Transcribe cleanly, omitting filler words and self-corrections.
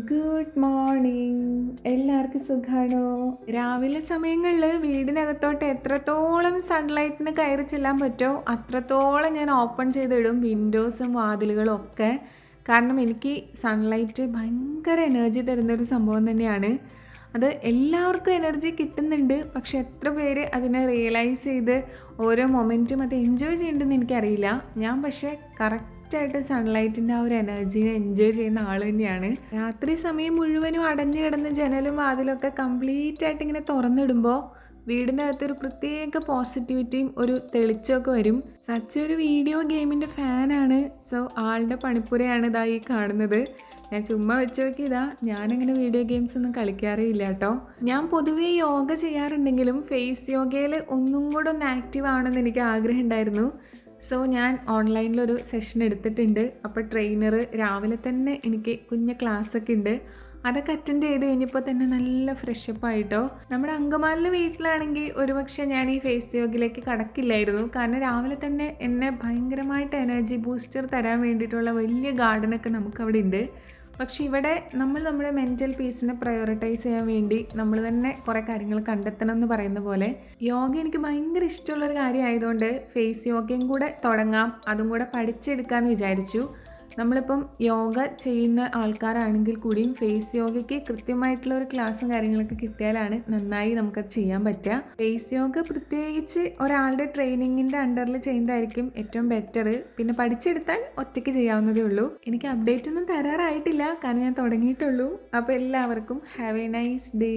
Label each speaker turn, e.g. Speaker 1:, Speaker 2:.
Speaker 1: Good morning. എല്ലാവർക്കും സുഖാണോ? രാവിലെ സമയങ്ങളിൽ വീടിനകത്തോട്ട് എത്രത്തോളം സൺലൈറ്റിന് കയറി ചെല്ലാൻ പറ്റുമോ അത്രത്തോളം ഞാൻ ഓപ്പൺ ചെയ്തിടും വിൻഡോസും വാതിലുകളും ഒക്കെ. കാരണം എനിക്ക് സൺലൈറ്റ് ഭയങ്കര എനർജി തരുന്നൊരു സംഭവം തന്നെയാണ്. അത് എല്ലാവർക്കും എനർജി കിട്ടുന്നുണ്ട്, പക്ഷെ എത്ര പേര് അതിനെ റിയലൈസ് ചെയ്ത് ഓരോ മൊമെൻറ്റും അത് എൻജോയ് ചെയ്യേണ്ടതെന്ന് എനിക്കറിയില്ല. ഞാൻ പക്ഷേ കറക്റ്റായിട്ട് സൺലൈറ്റിൻ്റെ ആ ഒരു എനർജീനെ എൻജോയ് ചെയ്യുന്ന ആൾ തന്നെയാണ്. രാത്രി സമയം മുഴുവനും അടഞ്ഞു കിടന്ന് ജനലും വാതിലൊക്കെ കംപ്ലീറ്റ് ആയിട്ട് ഇങ്ങനെ തുറന്നിടുമ്പോൾ വീടിനകത്തൊരു പ്രത്യേക പോസിറ്റിവിറ്റിയും ഒരു തെളിച്ചമൊക്കെ വരും. സച്ച ഒരു വീഡിയോ ഗെയിമിൻ്റെ ഫാനാണ്. സോ ആളുടെ പണിപ്പുരയാണ് ഇതാ ഈ കാണുന്നത്. ഞാൻ ചുമ്മാ വെച്ച് നോക്കിയതാ. ഞാനങ്ങനെ വീഡിയോ ഗെയിംസ് ഒന്നും കളിക്കാറേ ഇല്ല കേട്ടോ. ഞാൻ പൊതുവേ യോഗ ചെയ്യാറുണ്ടെങ്കിലും ഫേസ് യോഗയിൽ ഒന്നും കൂടെ ഒന്ന് ആക്റ്റീവ് ആവണമെന്ന് എനിക്ക് ആഗ്രഹം ഉണ്ടായിരുന്നു. സോ ഞാൻ ഓൺലൈനിലൊരു സെഷൻ എടുത്തിട്ടുണ്ട്. അപ്പോൾ ട്രെയിനർ രാവിലെ തന്നെ എനിക്ക് കുഞ്ഞ് ക്ലാസ്സൊക്കെ ഉണ്ട്. അതൊക്കെ അറ്റൻഡ് ചെയ്ത് കഴിഞ്ഞപ്പോൾ തന്നെ നല്ല ഫ്രഷപ്പ് ആയിട്ടോ. നമ്മുടെ അങ്കമാലിലെ വീട്ടിലാണെങ്കിൽ ഒരുപക്ഷെ ഞാൻ ഈ ഫേസ് യോഗയിലേക്ക് കടക്കില്ലായിരുന്നു. കാരണം രാവിലെ തന്നെ എന്നെ ഭയങ്കരമായിട്ട് എനർജി ബൂസ്റ്റർ തരാൻ വേണ്ടിയിട്ടുള്ള വലിയ ഗാർഡനൊക്കെ നമുക്കവിടെ ഉണ്ട്. പക്ഷെ ഇവിടെ നമ്മൾ നമ്മുടെ മെൻ്റൽ പീസിനെ പ്രയോറിറ്റൈസ് ചെയ്യാൻ വേണ്ടി നമ്മൾ തന്നെ കുറേ കാര്യങ്ങൾ കണ്ടെത്തണം എന്ന് പറയുന്ന പോലെ യോഗ എനിക്ക് ഭയങ്കര ഇഷ്ടമുള്ളൊരു കാര്യമായതുകൊണ്ട് ഫേസ് യോഗയും കൂടെ തുടങ്ങാം, അതും കൂടെ പഠിച്ചെടുക്കാമെന്ന് വിചാരിച്ചു. നമ്മളിപ്പം യോഗ ചെയ്യുന്ന ആൾക്കാരാണെങ്കിൽ കൂടിയും ഫേസ് യോഗയ്ക്ക് കൃത്യമായിട്ടുള്ള ഒരു ക്ലാസ്സും കാര്യങ്ങളൊക്കെ കിട്ടിയാലാണ് നന്നായി നമുക്കത് ചെയ്യാൻ പറ്റുക. ഫേസ് യോഗ പ്രത്യേകിച്ച് ഒരാളുടെ ട്രെയിനിങ്ങിൻ്റെ അണ്ടറിൽ ചെയ്യുന്നതായിരിക്കും ഏറ്റവും ബെറ്റർ. പിന്നെ പഠിച്ചെടുത്താൽ ഒറ്റയ്ക്ക് ചെയ്യാവുന്നതേ ഉള്ളൂ. എനിക്ക് അപ്ഡേറ്റ് ഒന്നും തരാറായിട്ടില്ല, കാരണം ഞാൻ തുടങ്ങിയിട്ടുള്ളൂ. അപ്പോൾ എല്ലാവർക്കും ഹാവ് എ നൈസ് ഡേ.